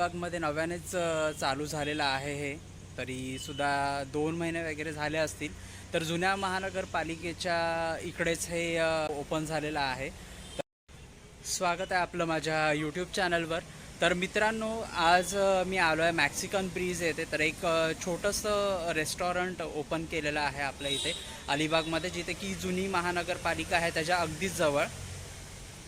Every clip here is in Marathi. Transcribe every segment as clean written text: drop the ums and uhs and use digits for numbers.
अलिबागमध्ये नव्यानेच चालू झालेलं आहे हे. तरीसुद्धा 2 महिने वगैरे झाले असतील. तर जुन्या महानगरपालिकेच्या इकडेच हे ओपन झालेलं आहे. स्वागत आहे आपलं माझ्या यूट्यूब चॅनलवर. तर मित्रांनो, आज मी आलो आहे मॅक्सिकन ब्रीज येथे. तर एक छोटंसं रेस्टॉरंट ओपन केलेलं आहे आपल्या इथे अलिबागमध्ये, जिथे की जुनी महानगरपालिका आहे त्याच्या अगदीच जवळ.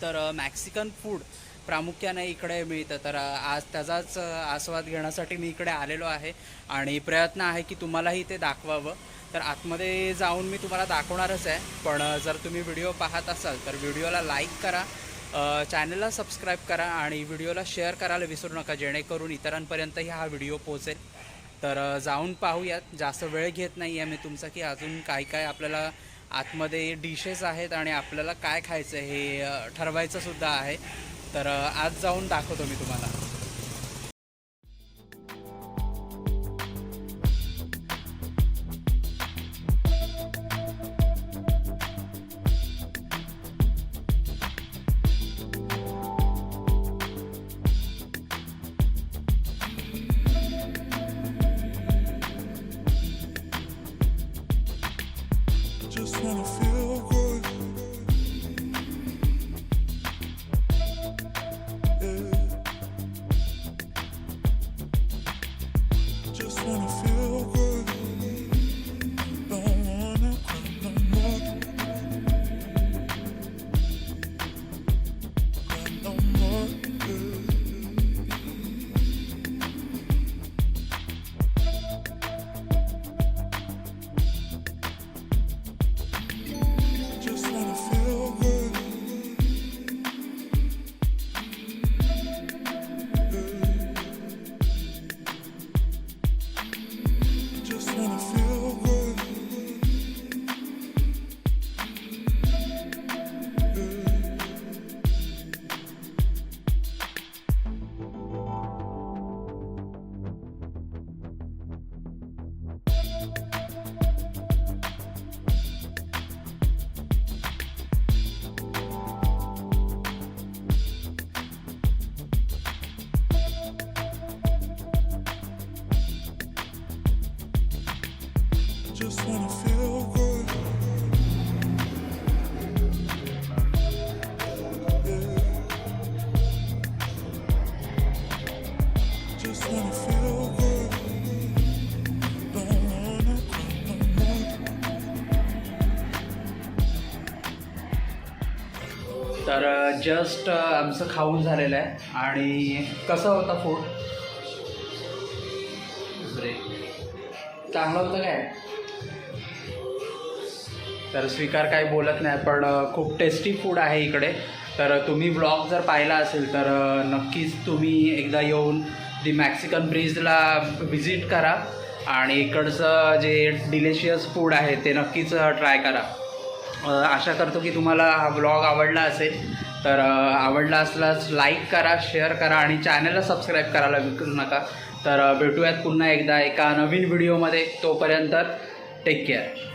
तर मॅक्सिकन फूड प्रामुख्याने इकडे मिळतं. तर आज त्याचाच आस्वाद घेण्यासाठी मी इकडे आलेलो आहे आणि प्रयत्न आहे की तुम्हालाही ते दाखवावं. तर आतमध्ये जाऊन मी तुम्हाला दाखवणारच आहे. पण जर तुम्ही व्हिडिओ पाहत असाल तर व्हिडिओला लाईक करा, चॅनलला सबस्क्राईब करा आणि व्हिडिओला शेअर करायला विसरू नका, जेणेकरून इतरांपर्यंतही हा व्हिडिओ पोहोचेल. तर जाऊन पाहूयात. जास्त वेळ घेत नाही आहे मी तुमचा, की अजून काय काय आपल्याला आतमध्ये डिशेस आहेत आणि आपल्याला काय खायचं हे ठरवायचंसुद्धा आहे. तर आज जाऊन दाखवतो मी तुम्हाला. Just wanna feel good. Yeah. Just wanna feel good. Don't wanna cry no more. Cry no more. Yeah. Just wanna feel good. Just wanna feel good. Just wanna feel good. Yeah. Just wanna feel good. Don't wanna cry no more. तर जस्ट आमचं खाऊन झालेलं आहे. आणि कसं होतं फूड? चांगलं होतं काय? तर स्वीकार काही बोलत नाही, पण खूप टेस्टी फूड आहे इकडे. तर तुम्ही ब्लॉग जर पाहिला असेल तर नक्कीच तुम्ही एकदा येऊन दी मॅक्सिकन ब्रीजला व्हिजिट करा आणि इकडचं जे डिलिशियस फूड आहे ते नक्कीच ट्राय करा. आशा करतो की तुम्हाला हा ब्लॉग आवडला असेल. तर आवडला असल्यास लाईक करा, शेअर करा आणि चॅनलला सबस्क्राईब करायला विसरू नका. तर भेटूयात पुन्हा एकदा एका नवीन व्हिडिओमध्ये. तोपर्यंत टेक केअर.